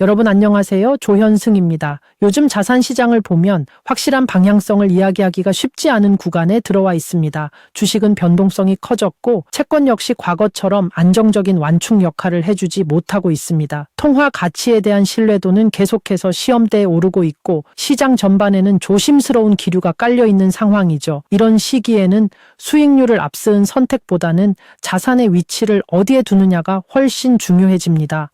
여러분 안녕하세요. 조현승입니다. 요즘 자산 시장을 보면 확실한 방향성을 이야기하기가 쉽지 않은 구간에 들어와 있습니다. 주식은 변동성이 커졌고 채권 역시 과거처럼 안정적인 완충 역할을 해주지 못하고 있습니다. 통화 가치에 대한 신뢰도는 계속해서 시험대에 오르고 있고 시장 전반에는 조심스러운 기류가 깔려 있는 상황이죠. 이런 시기에는 수익률을 앞세운 선택보다는 자산의 위치를 어디에 두느냐가 훨씬 중요해집니다.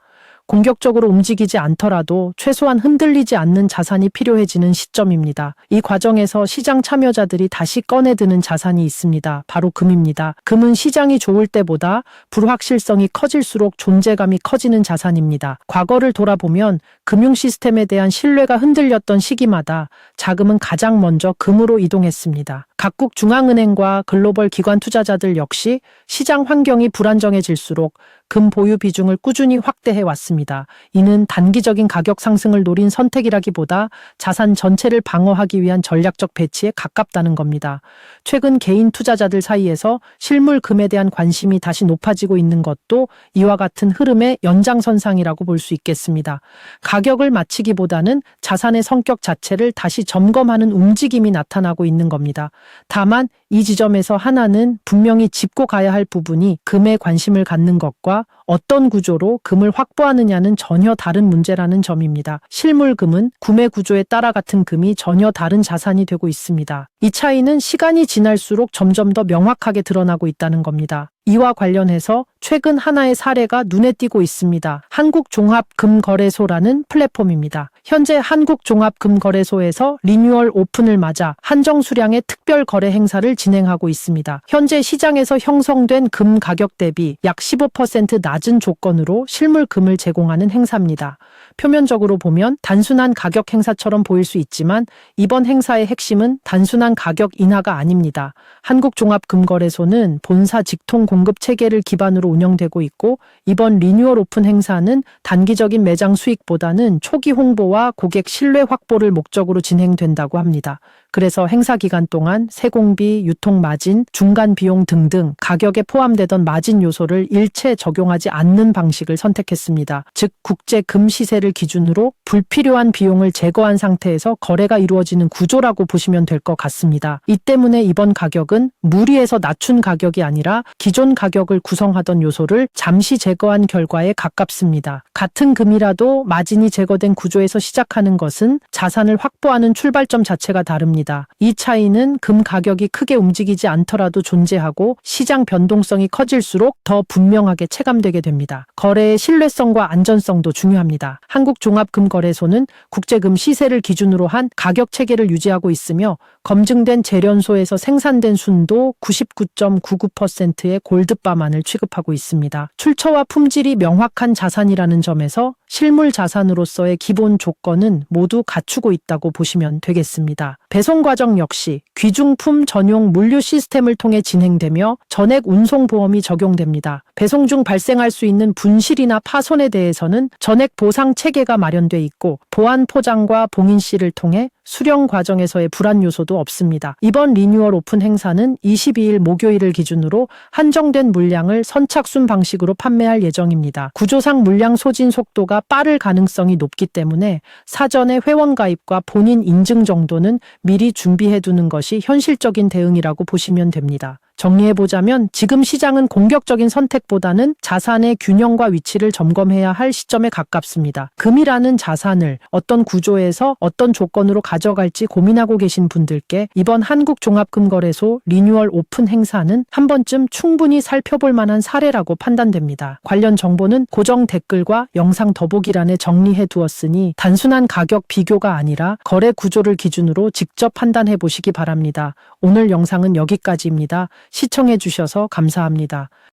공격적으로 움직이지 않더라도 최소한 흔들리지 않는 자산이 필요해지는 시점입니다. 이 과정에서 시장 참여자들이 다시 꺼내드는 자산이 있습니다. 바로 금입니다. 금은 시장이 좋을 때보다 불확실성이 커질수록 존재감이 커지는 자산입니다. 과거를 돌아보면 금융 시스템에 대한 신뢰가 흔들렸던 시기마다 자금은 가장 먼저 금으로 이동했습니다. 각국 중앙은행과 글로벌 기관 투자자들 역시 시장 환경이 불안정해질수록 금 보유 비중을 꾸준히 확대해 왔습니다. 이는 단기적인 가격 상승을 노린 선택이라기보다 자산 전체를 방어하기 위한 전략적 배치에 가깝다는 겁니다. 최근 개인 투자자들 사이에서 실물 금에 대한 관심이 다시 높아지고 있는 것도 이와 같은 흐름의 연장선상이라고 볼 수 있겠습니다. 가격을 맞추기보다는 자산의 성격 자체를 다시 점검하는 움직임이 나타나고 있는 겁니다. 다만 이 지점에서 하나는 분명히 짚고 가야 할 부분이 금에 관심을 갖는 것과 어떤 구조로 금을 확보하느냐는 전혀 다른 문제라는 점입니다. 실물 금은 구매 구조에 따라 같은 금이 전혀 다른 자산이 되고 있습니다. 이 차이는 시간이 지날수록 점점 더 명확하게 드러나고 있다는 겁니다. 이와 관련해서 최근 하나의 사례가 눈에 띄고 있습니다. 한국종합금거래소라는 플랫폼입니다. 현재 한국종합금거래소에서 리뉴얼 오픈을 맞아 한정 수량의 특별 거래 행사를 진행하고 있습니다. 현재 시장에서 형성된 금 가격 대비 약 15% 낮은 조건으로 실물 금을 제공하는 행사입니다. 표면적으로 보면 단순한 가격 행사처럼 보일 수 있지만 이번 행사의 핵심은 단순한 가격 인하가 아닙니다. 한국종합금거래소는 본사 직통 공급 체계를 기반으로 운영되고 있고 이번 리뉴얼 오픈 행사는 단기적인 매장 수익보다는 초기 홍보와 고객 신뢰 확보를 목적으로 진행된다고 합니다. 그래서 행사 기간 동안 세공비, 유통 마진, 중간 비용 등등 가격에 포함되던 마진 요소를 일체 적용하지 않는 방식을 선택했습니다. 즉 국제 금 시세를 기준으로 불필요한 비용을 제거한 상태에서 거래가 이루어지는 구조라고 보시면 될 것 같습니다. 이 때문에 이번 가격은 무리해서 낮춘 가격이 아니라 기존 가격을 구성하던 요소를 잠시 제거한 결과에 가깝습니다. 같은 금이라도 마진이 제거된 구조에서 시작하는 것은 자산을 확보하는 출발점 자체가 다릅니다. 이 차이는 금 가격이 크게 움직이지 않더라도 존재하고 시장 변동성이 커질수록 더 분명하게 체감되게 됩니다. 거래의 신뢰성과 안전성도 중요합니다. 한국종합금거래소는 국제금 시세를 기준으로 한 가격 체계를 유지하고 있으며 검증된 재련소에서 생산된 순도 99.99%의 골드바만을 취급하고 있습니다. 출처와 품질이 명확한 자산이라는 점에서 실물 자산으로서의 기본 조건은 모두 갖추고 있다고 보시면 되겠습니다. 배송 과정 역시 귀중품 전용 물류 시스템을 통해 진행되며 전액 운송 보험이 적용됩니다. 배송 중 발생할 수 있는 분실이나 파손에 대해서는 전액 보상 체계가 마련돼 있고 보안 포장과 봉인실을 통해 수령 과정에서의 불안 요소도 없습니다. 이번 리뉴얼 오픈 행사는 22일 목요일을 기준으로 한정된 물량을 선착순 방식으로 판매할 예정입니다. 구조상 물량 소진 속도가 빠를 가능성이 높기 때문에 사전에 회원 가입과 본인 인증 정도는 미리 준비해두는 것이 현실적인 대응이라고 보시면 됩니다. 정리해보자면 지금 시장은 공격적인 선택보다는 자산의 균형과 위치를 점검해야 할 시점에 가깝습니다. 금이라는 자산을 어떤 구조에서 어떤 조건으로 가져갈지 고민하고 계신 분들께 이번 한국종합금거래소 리뉴얼 오픈 행사는 한 번쯤 충분히 살펴볼 만한 사례라고 판단됩니다. 관련 정보는 고정 댓글과 영상 더보기란에 정리해 두었으니 단순한 가격 비교가 아니라 거래 구조를 기준으로 직접 판단해 보시기 바랍니다. 오늘 영상은 여기까지입니다. 시청해 주셔서 감사합니다.